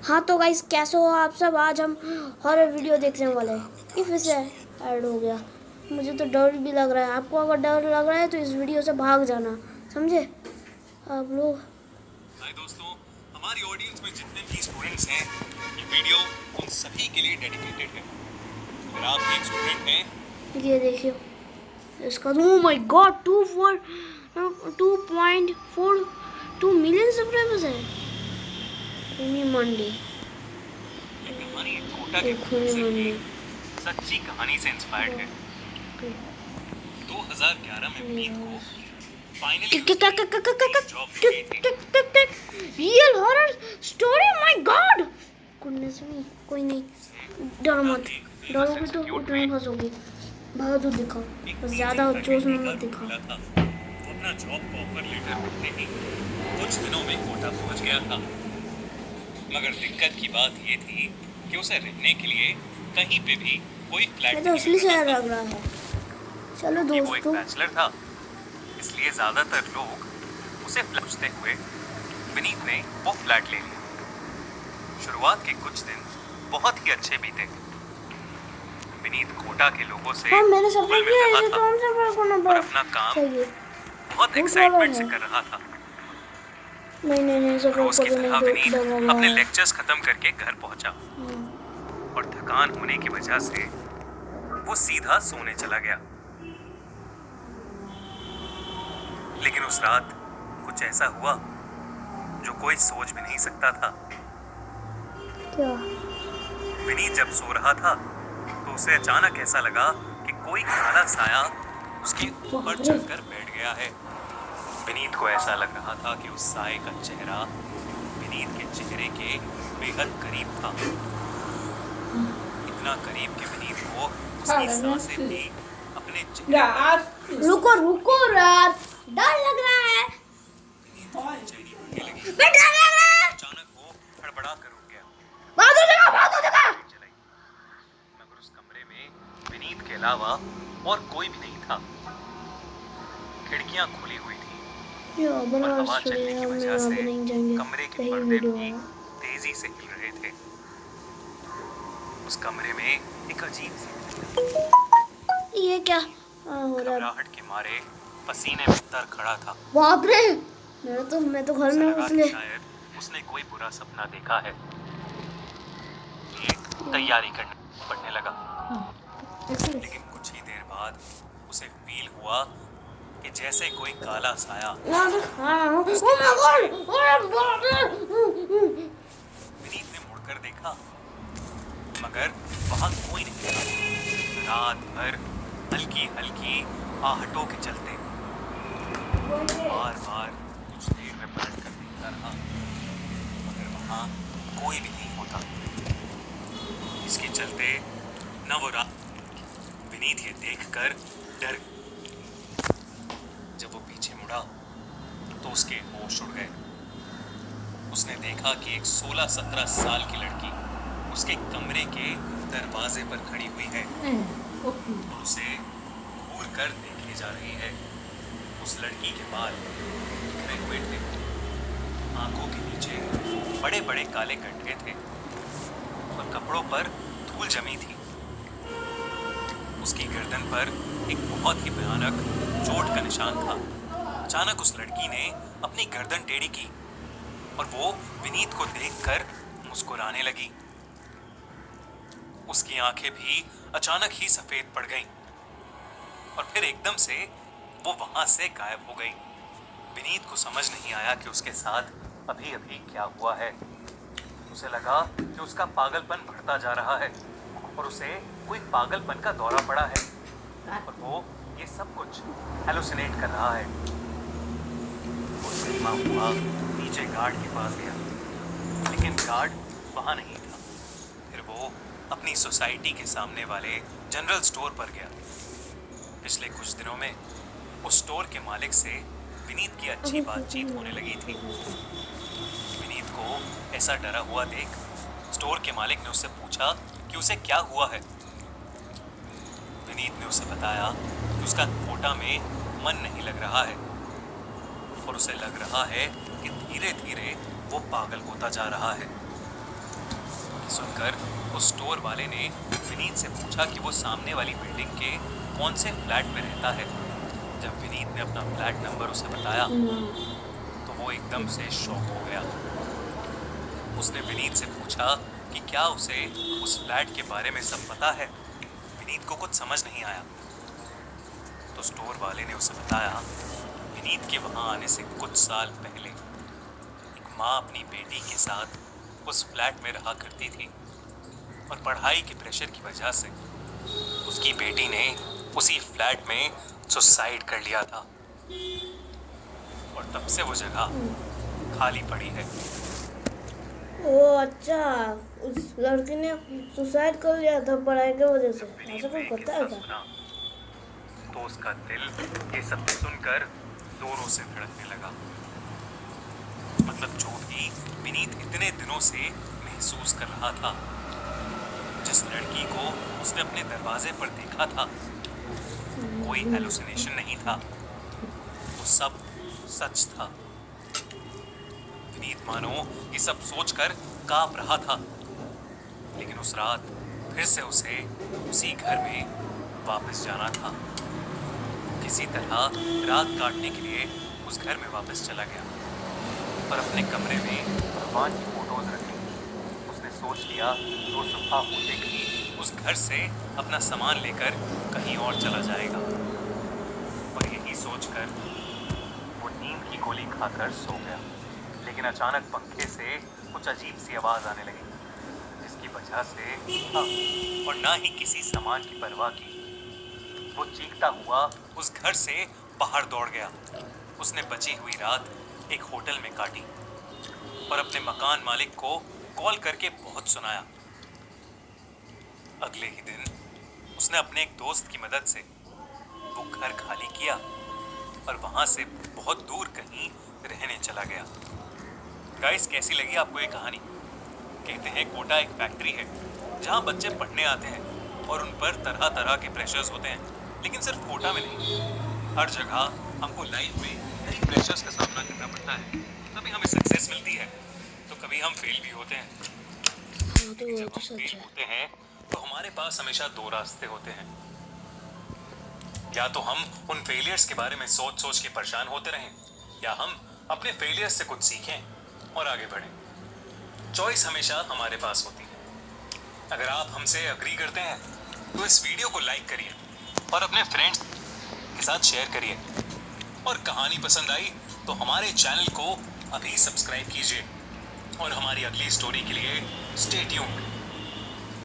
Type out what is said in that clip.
हाँ तो गाइस कैसे हो आप सब। आज हम हॉरर वीडियो देखने वाले हैं। ये फिर से ऐड हो गया। मुझे तो डर भी लग रहा है। आपको अगर डर लग रहा है तो इस वीडियो से भाग जाना, समझे आप लोग। हाय दोस्तों, हमारी ऑडियंस में जितने भी स्टूडेंट्स हैं, ये वीडियो उन सभी के लिए डेडिकेटेड है। अगर आप एक स्टूडेंट हैं, ये देखिए इसका। Oh my God 2.42 million subscribers है। खूनी मंडी, ये कहानी एक कोटा के खूनी प्रोफेसर की मंडी। सच्ची कहानी से इंस्पायर्ड है। 2011 में विनीत को फाइनली जॉब मिल गई थी। Real horror story, my god. Goodness me, कोई नहीं, डर मत। डरोगे तो उतना ही फंसोगे। बहादुर दिखाओ, बस ज्यादा जोश में मत दिखाओ। वो अपना जॉब का ऑफर लेटर मिलते ही कुछ दिनों में कोटा पहुंच गया था। मगर दिक्कत की बात ये थी कि उसे रहने के लिए कहीं पे भी कोई फ्लैट ये तो असली शहर लग रहा है। चलो वो एक दोस्तों, बैचलर था, इसलिए ज्यादातर लोग उसे पूछते हुए विनीत ने वो फ्लैट ले लिया। शुरुआत के कुछ दिन बहुत ही अच्छे बीते। विनीत कोटा के लोगों से हाँ मैंने सब घुल मिल किया। रहा ऐसे था तो हमसे बड़ा कोना और अपना काम चाहिए। बहुत झूठ एक्साइटमेंट वाला से है। कर रहा था। नहीं सब लोग रोज को की तो तरह नहीं विनीत डर वाला अपने है। लेक्चर्स खत्म करके घर पहुंचा और थकान होने की वजह से वो सीधा सोने चला गया। लेकिन उस रात कुछ ऐसा हुआ जो कोई सोच भी नहीं सकता था। क्या? विनीत जब सो रहा था तो उसे अचानक ऐसा लगा कि कोई काला साया उसके ऊपर चढ़कर बैठ गया है। विनीत को ऐसा लग रहा था कि उस साए का चेहरा विनीत के चेहरे के बेहद करीब था। इतना करीब कि विनीत को उसकी सांसें भी अपने चेहरे पर। रुको रात, डर लग रहा है। बेचैनी बढ़ने लगी। डर लग रहा है। अचानक वो हड़बड़ा कर उठ गया। बहादुर दिखा। जलाई, मगर उस कमरे में विनीत के अलावा और कोई भी नहीं था। खिड़कियां खुली हुई थी और हवा चलने की वजह से कमरे के पर्दे भी तेजी से हिल रहे थे। उस कमरे में एक अजीब सी ये क्या हो रहा है? घबराहट के मारे पसीने में तर खड़ा था। बाप रे, मैं तो घर उसे में लगा उसने कि शायद उसने कोई बुरा सपना देखा है। ये तैयारी करने पड़ने लगा। लेकिन कुछ ही देर बाद उसे फील हुआ कि जैसे कोई काला साया विनीत ने मुड़कर देखा, मगर वहां कोई नहीं था। रात भर हल्की हल्की आहटों के चलते बार बार कुछ देर में पलट कर देखता रहा, मगर वहां कोई भी नहीं होता। इसके चलते न वो रात। विनीत ये देखकर डर। जब वो पीछे मुड़ा तो उसके होश उड़ गए। उसने देखा कि एक 16-17 साल की लड़की उसके कमरे के दरवाजे पर खड़ी हुई है और उसे घूर कर देखने जा रही है। उस लड़की के बाल बिखरे हुए थे, आंखों के नीचे बड़े बड़े काले गड्ढे थे और कपड़ों पर धूल जमी थी। उसकी गर्दन पर एक बहुत ही भयानक चोट का निशान था। अचानक उस लड़की ने अपनी गर्दन टेढ़ी की और वो विनीत को देखकर मुस्कुराने लगी। उसकी आंखें भी अचानक ही सफेद पड़ गईं और फिर एकदम से वो वहां से गायब हो गई। विनीत को समझ नहीं आया कि उसके साथ अभी अभी क्या हुआ है। उसे लगा कि उसका पागलपन बढ़ता जा रहा है और उसे कोई पागलपन का दौरा पड़ा है और वो ये सब कुछ हेलुसिनेट कर रहा है। वो सहमा हुआ नीचे गार्ड के पास गया, लेकिन गार्ड वहां नहीं था। फिर वो अपनी सोसाइटी के सामने वाले जनरल स्टोर पर गया। पिछले कुछ दिनों में उस स्टोर के मालिक से विनीत की अच्छी बातचीत होने लगी थी। विनीत को ऐसा डरा हुआ देख स्टोर के मालिक ने उससे पूछा कि उसे क्या हुआ है। विनीत ने उसे बताया कि उसका कोटा में मन नहीं लग रहा है और उसे लग रहा है कि धीरे धीरे वो पागल होता जा रहा है। सुनकर उस स्टोर वाले ने विनीत से पूछा कि वो सामने वाली बिल्डिंग के कौन से फ्लैट में रहता है। जब विनीत ने अपना फ्लैट नंबर उसे बताया तो वो एकदम से शॉक हो गया। उसने विनीत से पूछा कि क्या उसे उस फ्लैट के बारे में सब पता है। विनीत को कुछ समझ नहीं आया तो स्टोर वाले ने उसे बताया विनीत के वहां आने से कुछ साल पहले एक माँ अपनी बेटी के साथ उस फ्लैट में रहा करती थी और पढ़ाई के प्रेशर की वजह से उसकी बेटी ने उसी फ्लैट में सुसाइड कर लिया था और तब से वो जगह खाली पड़ी है। ओ अच्छा, उस लड़की ने सुसाइड कर लिया था पढ़ाई की वजह से। ऐसा कोई करता है क्या? सुना तो उसका दिल ये सब सुनकर जोरों से धड़कने लगा। मतलब जो भी विनीत इतने दिनों से महसूस कर रहा था, जिस लड़की को उसने अपने दरवाजे पर देखा था, कोई हेलुसिनेशन नहीं था, वो सब सच था। विनीत मानो ये सब सोचकर कांप रहा था, लेकिन उस रात फिर से उसे उसी घर में वापस जाना था। किसी तरह रात काटने के लिए उस घर में वापस चला गया और अपने कमरे में भगवान की फोटोज रखी। उसने सोच लिया तो सुबह होते ही उस घर से अपना सामान लेकर कहीं और चला जाएगा। और यही सोचकर वो नींद की गोली खाकर सो गया। लेकिन अचानक पंखे से कुछ अजीब सी आवाज आने लगी, जिसकी वजह से और ना ही किसी सामान की परवाह की वो चीखता हुआ उस घर से बाहर दौड़ गया। उसने बची हुई रात एक होटल में काटी और अपने मकान मालिक को कॉल करके बहुत सुनाया। अगले ही दिन उसने अपने एक दोस्त की मदद से वो घर खाली किया और वहां से बहुत दूर कहीं रहने चला गया। गाइस, कैसी लगी आपको ये कहानी? कहते हैं कोटा एक फैक्ट्री है जहां बच्चे पढ़ने आते हैं और उन पर तरह तरह के प्रेशर्स होते हैं। लेकिन सिर्फ कोटा में नहीं, हर जगह हमको लाइफ में कई प्रेशर्स का सामना करना पड़ता है। कभी हमें सक्सेस मिलती है तो कभी हम फेल भी होते हैं। जब हम फेल होते हैं तो हमारे पास हमेशा दो रास्ते होते हैं। या तो हम उन फेलियर्स के बारे में सोच सोच के परेशान होते रहें, या हम अपने फेलियर्स से कुछ सीखें और आगे बढ़ें। चॉइस हमेशा हमारे पास होती है। अगर आप हमसे अग्री करते हैं तो इस वीडियो को लाइक करिए और अपने फ्रेंड्स के साथ शेयर करिए। और कहानी पसंद आई तो हमारे चैनल को अभी सब्सक्राइब कीजिए और हमारी अगली स्टोरी के लिए स्टे ट्यून्ड।